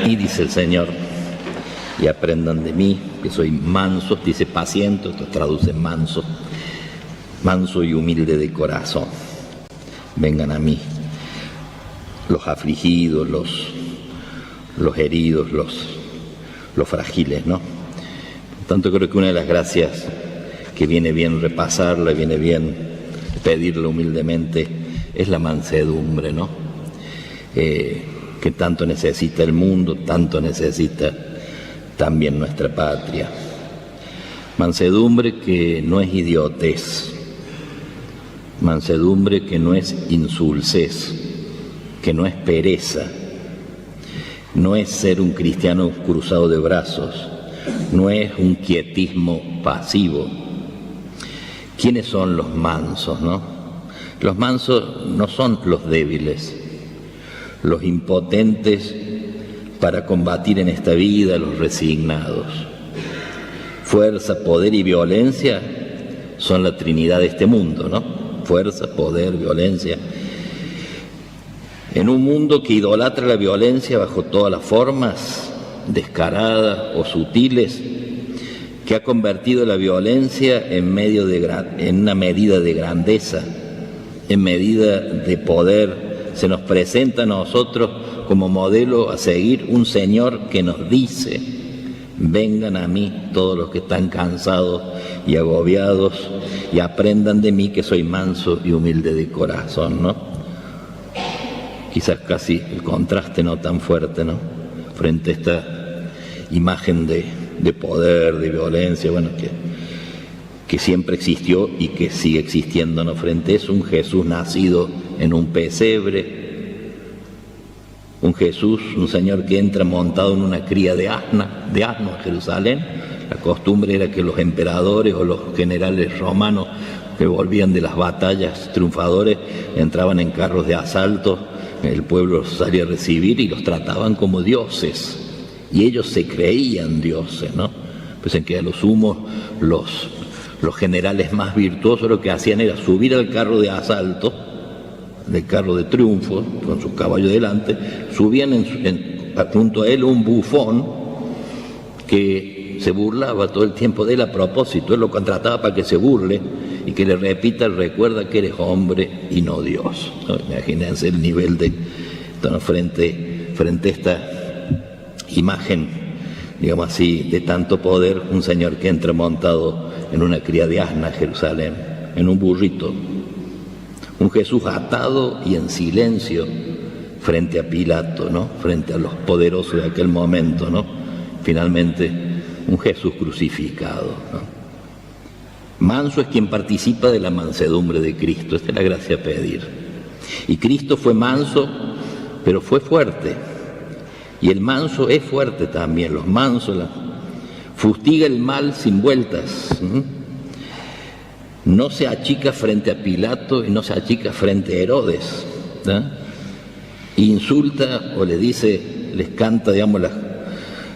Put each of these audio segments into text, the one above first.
mí, dice el Señor, y aprendan de mí, que soy manso, dice paciente, esto traduce manso, manso y humilde de corazón. Vengan a mí, los afligidos, los heridos, los frágiles, ¿no? Por tanto, creo que una de las gracias que viene bien repasarla, viene bien pedirla humildemente, es la mansedumbre, ¿no? Que tanto necesita el mundo, tanto necesita también nuestra patria. Mansedumbre que no es idiotez, mansedumbre que no es insulsez, que no es pereza, no es ser un cristiano cruzado de brazos, no es un quietismo pasivo. ¿Quiénes son los mansos, no? Los mansos no son los débiles, los impotentes para combatir en esta vida, los resignados. Fuerza, poder y violencia son la trinidad de este mundo, ¿no? Fuerza, poder, violencia. En un mundo que idolatra la violencia bajo todas las formas, descaradas o sutiles, que ha convertido la violencia en una medida de grandeza, en medida de poder, se nos presenta a nosotros como modelo a seguir un Señor que nos dice: vengan a mí todos los que están cansados y agobiados y aprendan de mí, que soy manso y humilde de corazón, ¿no? Quizás casi el contraste no tan fuerte, ¿no? Frente a esta imagen de poder, de violencia, bueno, que siempre existió y que sigue existiendo, ¿no? Frente a eso, un Jesús nacido en un pesebre, un Jesús, un Señor que entra montado en una cría de asno en Jerusalén. La costumbre era que los emperadores o los generales romanos que volvían de las batallas triunfadores entraban en carros de asalto, el pueblo los salía a recibir y los trataban como dioses, y ellos se creían dioses, ¿no? Pues en que a lo sumo los generales más virtuosos lo que hacían era subir al carro de asalto, del carro de triunfo, con su caballo delante, subían junto a él un bufón que se burlaba todo el tiempo de él a propósito. Él lo contrataba para que se burle y que le repita: recuerda que eres hombre y no Dios, ¿no? Imagínense el nivel frente a esta imagen, digamos así, de tanto poder, un Señor que entra montado en una cría de asna a Jerusalén, en un burrito. Un Jesús atado y en silencio frente a Pilato, ¿no? Frente a los poderosos de aquel momento, ¿no? Finalmente, un Jesús crucificado, ¿no? Manso es quien participa de la mansedumbre de Cristo. Esta es la gracia a pedir. Y Cristo fue manso, pero fue fuerte. Y el manso es fuerte también. Los mansos fustiga el mal sin vueltas. No se achica frente a Pilato y no se achica frente a Herodes, ¿no? Insulta o le dice, les canta, digamos,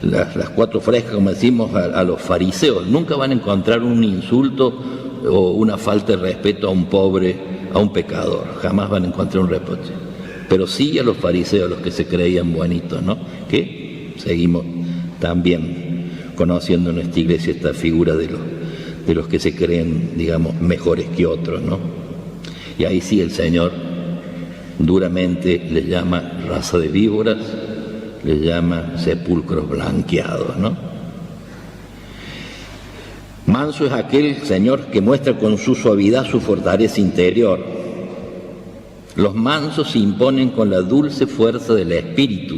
las cuatro frescas, como decimos, a los fariseos. Nunca van a encontrar un insulto o una falta de respeto a un pobre, a un pecador. Jamás van a encontrar un reproche. Pero sí a los fariseos, los que se creían bonitos, ¿no? Que seguimos también conociendo en nuestra iglesia esta figura de los que se creen, digamos, mejores que otros, ¿no? Y ahí sí el Señor duramente les llama raza de víboras, les llama sepulcros blanqueados, ¿no? Manso es aquel Señor que muestra con su suavidad su fortaleza interior. Los mansos se imponen con la dulce fuerza del espíritu.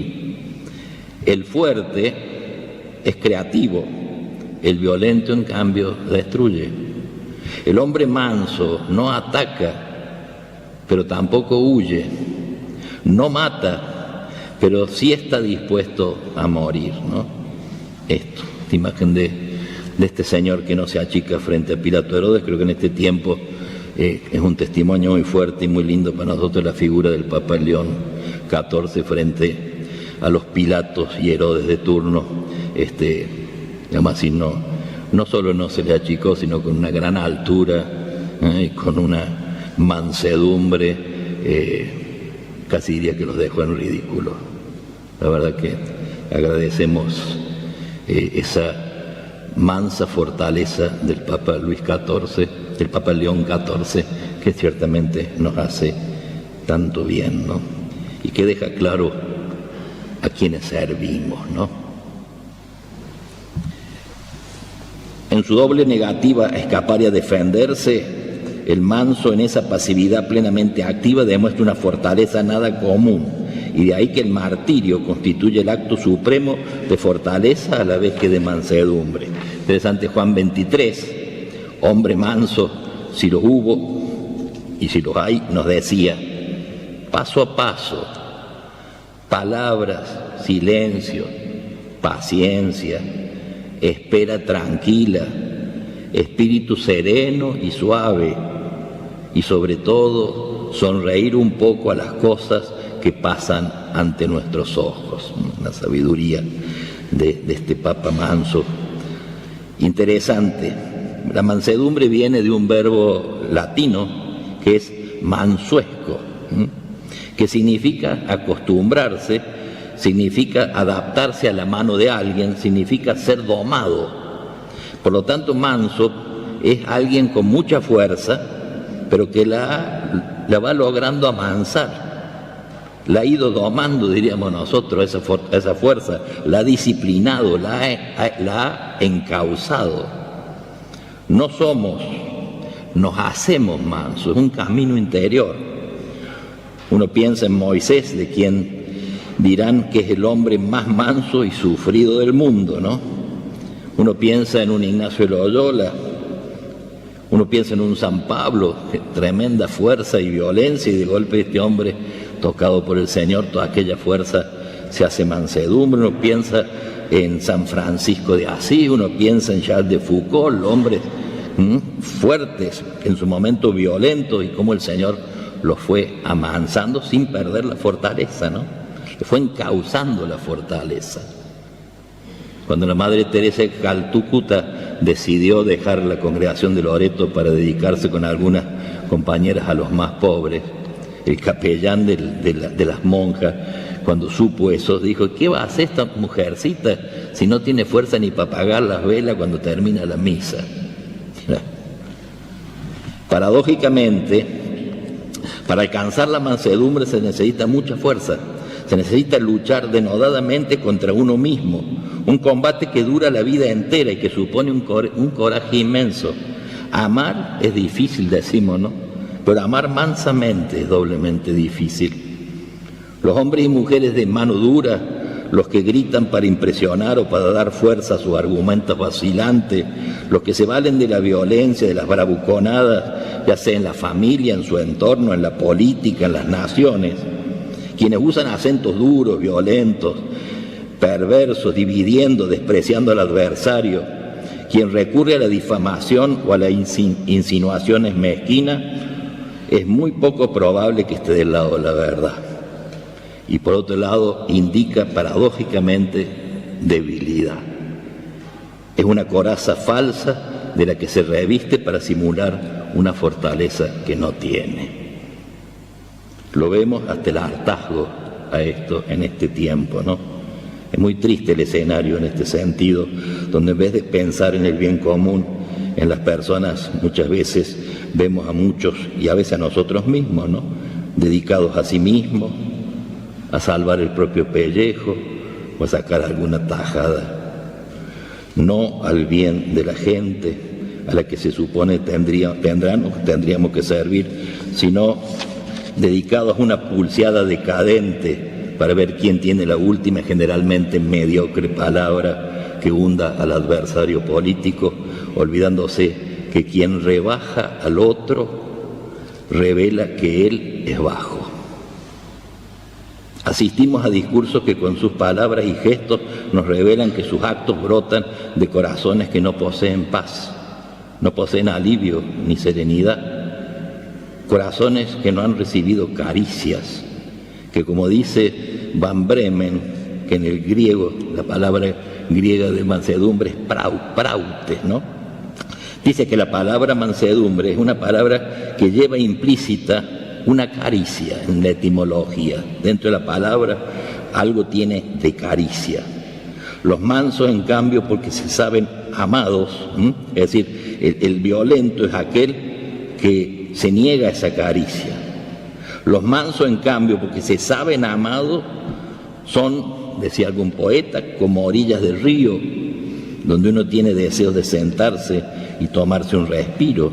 El fuerte es creativo, el violento, en cambio, destruye. El hombre manso no ataca, pero tampoco huye. No mata, pero sí está dispuesto a morir, ¿no? Esta imagen de este Señor que no se achica frente a Pilato. Herodes, creo que en este tiempo es un testimonio muy fuerte y muy lindo para nosotros, la figura del Papa León XIV frente a los Pilatos y Herodes de turno. Digamos así, no solo no se le achicó, sino con una gran altura y con una mansedumbre, casi diría que los dejó en ridículo. La verdad que agradecemos esa mansa fortaleza del Papa Luis XIV, del Papa León XIV, que ciertamente nos hace tanto bien, ¿no? Y que deja claro a quienes servimos, ¿no? En su doble negativa a escapar y a defenderse, el manso, en esa pasividad plenamente activa, demuestra una fortaleza nada común, y de ahí que el martirio constituye el acto supremo de fortaleza a la vez que de mansedumbre. Interesante, Juan 23, hombre manso, si los hubo y si los hay, nos decía, paso a paso, palabras, silencio, paciencia, espera tranquila, espíritu sereno y suave, y sobre todo sonreír un poco a las cosas que pasan ante nuestros ojos. La sabiduría de este Papa manso. Interesante, la mansedumbre viene de un verbo latino que es mansuesco, que significa acostumbrarse, significa adaptarse a la mano de alguien, significa ser domado. Por lo tanto, manso es alguien con mucha fuerza, pero que la va logrando amansar. La ha ido domando, diríamos nosotros, esa fuerza, la ha disciplinado, la ha encauzado. No somos, nos hacemos mansos, es un camino interior. Uno piensa en Moisés, de quien dirán que es el hombre más manso y sufrido del mundo, ¿no? Uno piensa en un Ignacio de Loyola, uno piensa en un San Pablo, tremenda fuerza y violencia, y de golpe este hombre, tocado por el Señor, toda aquella fuerza se hace mansedumbre. Uno piensa en San Francisco de Asís, uno piensa en Charles de Foucault, hombres fuertes, en su momento violentos, y cómo el Señor los fue amansando sin perder la fortaleza, ¿no? Le fue encauzando la fortaleza. Cuando la Madre Teresa de Calcuta decidió dejar la congregación de Loreto para dedicarse con algunas compañeras a los más pobres, el capellán de las monjas, cuando supo eso, dijo, ¿qué va a hacer esta mujercita si no tiene fuerza ni para apagar las velas cuando termina la misa? Paradójicamente, para alcanzar la mansedumbre se necesita mucha fuerza, se necesita luchar denodadamente contra uno mismo, un combate que dura la vida entera y que supone un coraje inmenso. Amar es difícil, decimos, ¿no? Pero amar mansamente es doblemente difícil. Los hombres y mujeres de mano dura, los que gritan para impresionar o para dar fuerza a sus argumentos vacilantes, los que se valen de la violencia, de las bravuconadas, ya sea en la familia, en su entorno, en la política, en las naciones, quienes usan acentos duros, violentos, perversos, dividiendo, despreciando al adversario, quien recurre a la difamación o a las insinuaciones mezquinas, es muy poco probable que esté del lado de la verdad. Y por otro lado, indica paradójicamente debilidad. Es una coraza falsa de la que se reviste para simular una fortaleza que no tiene. Lo vemos hasta el hartazgo a esto en este tiempo, ¿no? Es muy triste el escenario en este sentido, donde en vez de pensar en el bien común, en las personas, muchas veces vemos a muchos, y a veces a nosotros mismos, ¿no?, dedicados a sí mismos, a salvar el propio pellejo o a sacar alguna tajada, no al bien de la gente a la que se supone tendríamos que servir, sino dedicados a una pulseada decadente para ver quién tiene la última, generalmente mediocre palabra que hunda al adversario político, olvidándose que quien rebaja al otro revela que él es bajo. Asistimos a discursos que con sus palabras y gestos nos revelan que sus actos brotan de corazones que no poseen paz, no poseen alivio ni serenidad, corazones que no han recibido caricias, que, como dice Van Bremen, que en el griego, la palabra griega de mansedumbre es prautes, ¿no? Dice que la palabra mansedumbre es una palabra que lleva implícita una caricia en la etimología. Dentro de la palabra algo tiene de caricia. Los mansos, en cambio, porque se saben amados, es decir, el violento es aquel que se niega a esa caricia. Los mansos, en cambio, porque se saben amados, son, decía algún poeta, como orillas del río, donde uno tiene deseos de sentarse y tomarse un respiro.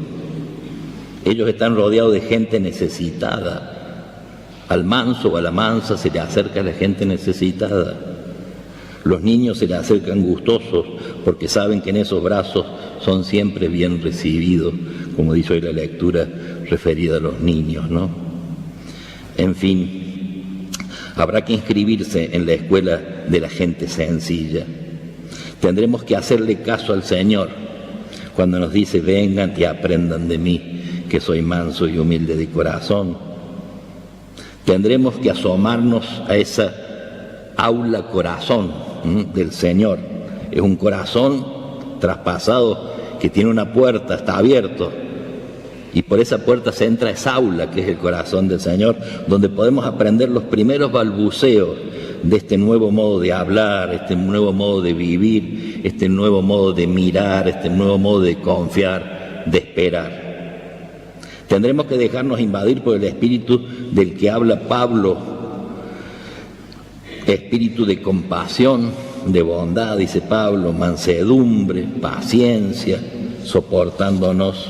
Ellos están rodeados de gente necesitada. Al manso o a la mansa se le acerca la gente necesitada. Los niños se le acercan gustosos porque saben que en esos brazos son siempre bien recibidos, como dice hoy la lectura referida a los niños, ¿no? En fin, habrá que inscribirse en la escuela de la gente sencilla. Tendremos que hacerle caso al Señor cuando nos dice: vengan y aprendan de mí, que soy manso y humilde de corazón. Tendremos que asomarnos a esa aula corazón del Señor. Es un corazón traspasado que tiene una puerta, está abierto, y por esa puerta se entra esa aula que es el corazón del Señor, donde podemos aprender los primeros balbuceos de este nuevo modo de hablar, este nuevo modo de vivir, este nuevo modo de mirar, este nuevo modo de confiar, de esperar. Tendremos que dejarnos invadir por el espíritu del que habla Pablo, espíritu de compasión, de bondad, dice Pablo, mansedumbre, paciencia, soportándonos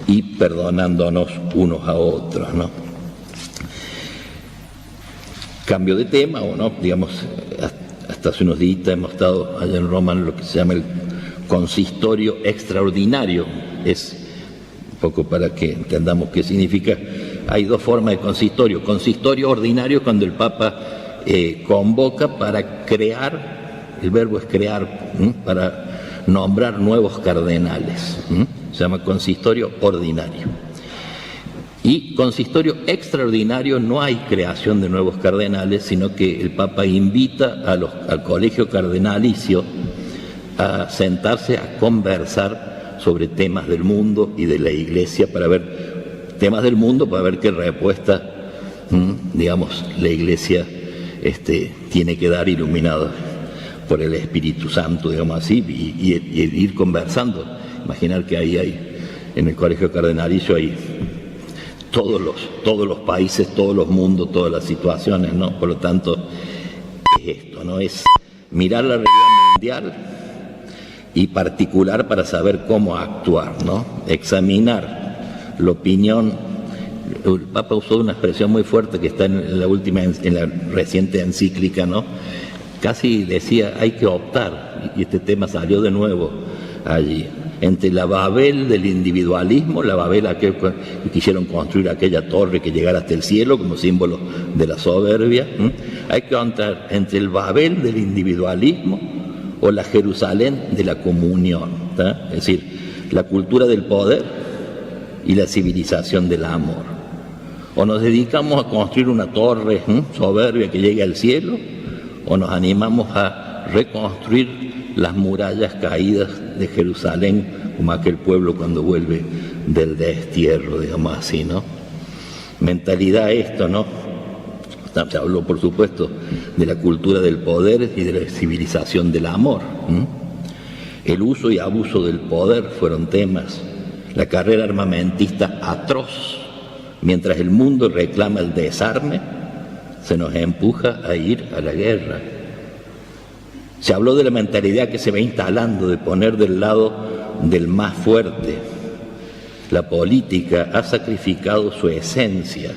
y perdonándonos unos a otros, ¿no? Cambio de tema, o no, digamos, hasta hace unos días hemos estado allá en Roma en lo que se llama el consistorio extraordinario. Es un poco para que entendamos qué significa. Hay dos formas de consistorio. Consistorio ordinario, cuando el Papa convoca para crear, el verbo es crear, para nombrar nuevos cardenales. Se llama consistorio ordinario. Y consistorio extraordinario, no hay creación de nuevos cardenales, sino que el Papa invita al colegio cardenalicio a sentarse a conversar sobre temas del mundo y de la Iglesia, para ver temas del mundo, para ver qué respuesta, digamos, la Iglesia tiene que dar, iluminada por el Espíritu Santo, digamos así, y ir conversando. Imaginar que ahí hay, en el colegio cardenalicio, hay todos los países, todos los mundos, todas las situaciones, ¿no? Por lo tanto, es esto, ¿no? Es mirar la realidad mundial y particular para saber cómo actuar, ¿no? Examinar la opinión. El Papa usó una expresión muy fuerte que está en la reciente encíclica, ¿no? Casi decía: hay que optar, y este tema salió de nuevo allí, entre la Babel del individualismo, la Babel aquel que quisieron construir aquella torre que llegara hasta el cielo como símbolo de la soberbia. Hay que optar entre el Babel del individualismo o la Jerusalén de la comunión, ¿tá? Es decir, la cultura del poder y la civilización del amor. O nos dedicamos a construir una torre soberbia que llegue al cielo, o nos animamos a reconstruir las murallas caídas de Jerusalén, como aquel pueblo cuando vuelve del destierro, digamos así, ¿no? Mentalidad esto, ¿no? Se habló, por supuesto, de la cultura del poder y de la civilización del amor. El uso y abuso del poder fueron temas. La carrera armamentista atroz, mientras el mundo reclama el desarme, se nos empuja a ir a la guerra. Se habló de la mentalidad que se va instalando, de poner del lado del más fuerte. La política ha sacrificado su esencia.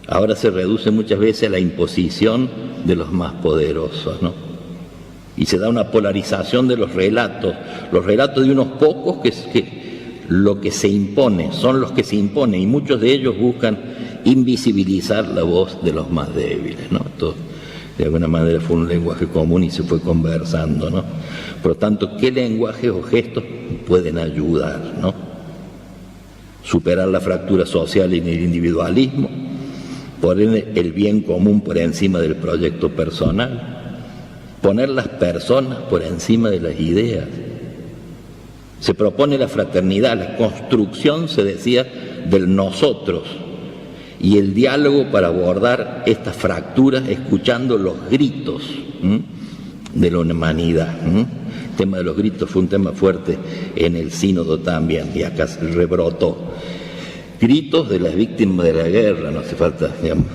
Ahora se reduce muchas veces a la imposición de los más poderosos, ¿no? Y se da una polarización de los relatos de unos pocos que lo que se impone, son los que se imponen, y muchos de ellos buscan invisibilizar la voz de los más débiles, ¿no? Esto, de alguna manera, fue un lenguaje común y se fue conversando, ¿no? Por lo tanto, ¿qué lenguajes o gestos pueden ayudar, ¿no? Superar la fractura social y el individualismo, poner el bien común por encima del proyecto personal, poner las personas por encima de las ideas. Se propone la fraternidad, la construcción, se decía, del nosotros, y el diálogo para abordar estas fracturas, escuchando los gritos de la humanidad. El tema de los gritos fue un tema fuerte en el sínodo también, y acá rebrotó. Gritos de las víctimas de la guerra, no hace falta, digamos,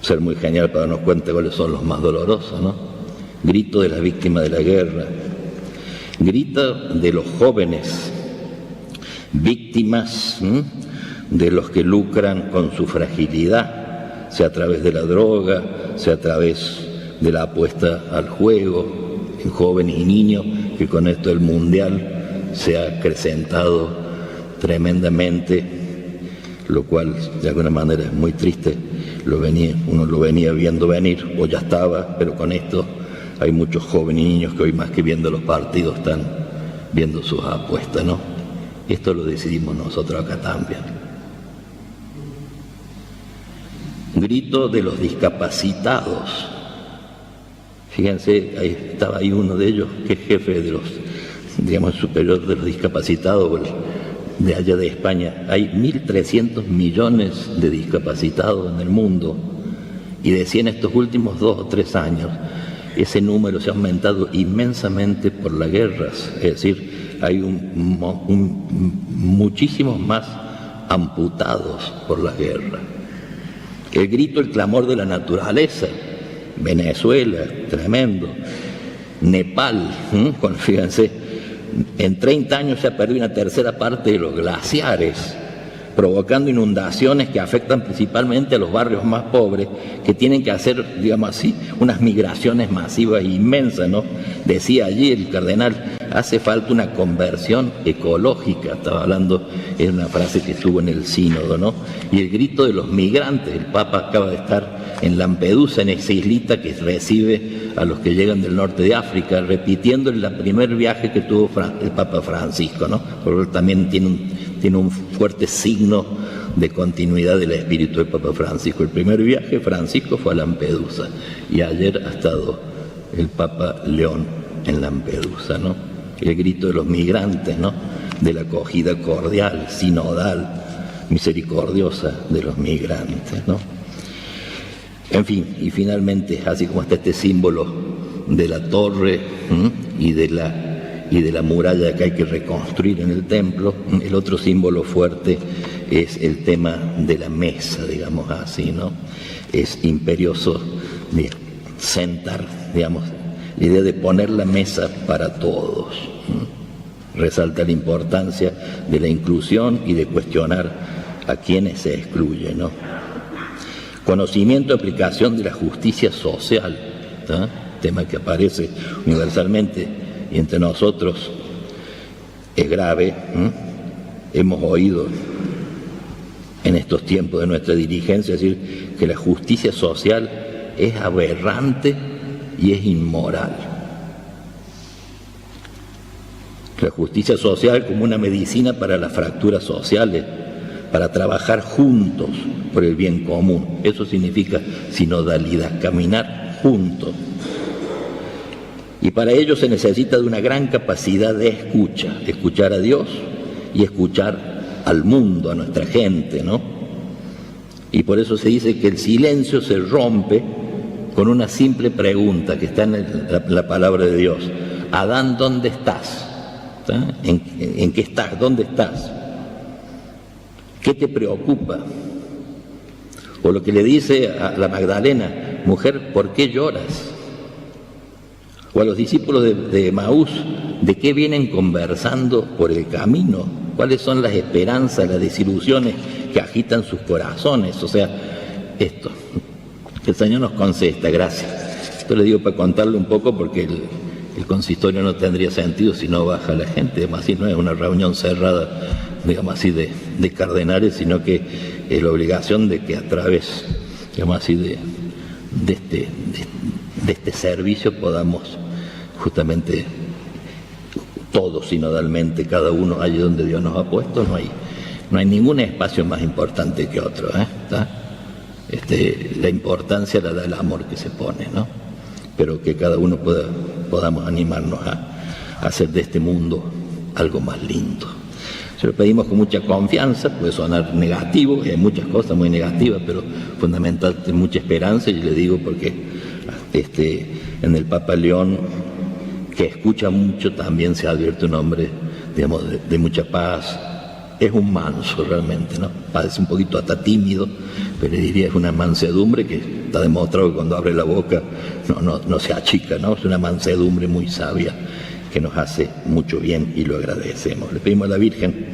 ser muy genial para darnos cuenta cuáles son los más dolorosos, ¿no? Grito de las víctimas de la guerra, grita de los jóvenes, víctimas de los que lucran con su fragilidad, sea a través de la droga, sea a través de la apuesta al juego, en jóvenes y niños, que con esto del mundial se ha acrecentado tremendamente, lo cual de alguna manera es muy triste. Uno lo venía viendo venir, o ya estaba, pero con esto hay muchos jóvenes y niños que hoy, más que viendo los partidos, están viendo sus apuestas, ¿no? Esto lo decidimos nosotros acá también. Grito de los discapacitados. Fíjense, estaba ahí uno de ellos, que es jefe de los, digamos, superior de los discapacitados de allá de España. Hay 1.300 millones de discapacitados en el mundo, y decía en estos últimos 2 o 3 años, ese número se ha aumentado inmensamente por las guerras. Es decir, hay muchísimos más amputados por la guerra. El grito, el clamor de la naturaleza. Venezuela, tremendo. Nepal, fíjense, en 30 años se ha perdido una tercera parte de los glaciares, provocando inundaciones que afectan principalmente a los barrios más pobres, que tienen que hacer, digamos así, unas migraciones masivas inmensas, ¿no? Decía allí el cardenal, hace falta una conversión ecológica, estaba hablando, es una frase que estuvo en el sínodo, ¿no? Y el grito de los migrantes, el Papa acaba de estar en Lampedusa, en esa islita que recibe a los que llegan del norte de África, repitiendo el primer viaje que tuvo el Papa Francisco, ¿no? Porque también tiene un fuerte signo de continuidad del espíritu del Papa Francisco. El primer viaje Francisco fue a Lampedusa, y ayer ha estado el Papa León en Lampedusa, ¿no? El grito de los migrantes, ¿no? De la acogida cordial, sinodal, misericordiosa de los migrantes, ¿no? En fin, y finalmente, así como está este símbolo de la torre y de la muralla que hay que reconstruir en el templo, el otro símbolo fuerte es el tema de la mesa, digamos así, ¿no? Es imperioso sentar, digamos, la idea de poner la mesa para todos. Resalta la importancia de la inclusión y de cuestionar a quienes se excluyen, ¿no? Conocimiento y aplicación de la justicia social, ¿no? Tema que aparece universalmente y entre nosotros es grave. Hemos oído en estos tiempos de nuestra dirigencia decir que la justicia social es aberrante y es inmoral. La justicia social como una medicina para las fracturas sociales, para trabajar juntos por el bien común. Eso significa sinodalidad, caminar juntos. Y para ello se necesita de una gran capacidad de escucha, escuchar a Dios y escuchar al mundo, a nuestra gente, ¿no? Y por eso se dice que el silencio se rompe con una simple pregunta que está en la palabra de Dios. Adán, ¿dónde estás? ¿En qué estás? ¿Dónde estás? ¿Qué te preocupa? O lo que le dice a la Magdalena, mujer, ¿por qué lloras? O a los discípulos de Maús, ¿de qué vienen conversando por el camino? ¿Cuáles son las esperanzas, las desilusiones que agitan sus corazones? O sea, esto, que el Señor nos conceda esta gracia. Esto le digo para contarle un poco porque el consistorio no tendría sentido si no baja la gente. Además, así no es una reunión cerrada, digamos así, de cardenales, sino que es la obligación de que a través, digamos así, de este servicio podamos justamente todos sinodalmente, cada uno allí donde Dios nos ha puesto, no hay ningún espacio más importante que otro, ¿Está? La importancia la da el amor que se pone, ¿no? Pero que cada uno podamos animarnos a hacer de este mundo algo más lindo. Se lo pedimos con mucha confianza, puede sonar negativo, hay muchas cosas muy negativas, pero fundamentalmente mucha esperanza, y le digo porque en el Papa León, que escucha mucho, también se advierte un hombre, digamos, de mucha paz. Es un manso realmente, ¿no? Parece un poquito hasta tímido, pero diría es una mansedumbre que está demostrado que cuando abre la boca no se achica, ¿no? Es una mansedumbre muy sabia que nos hace mucho bien y lo agradecemos. Le pedimos a la Virgen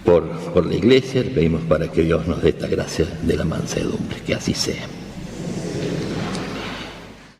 por la Iglesia, le pedimos para que Dios nos dé esta gracia de la mansedumbre, que así sea.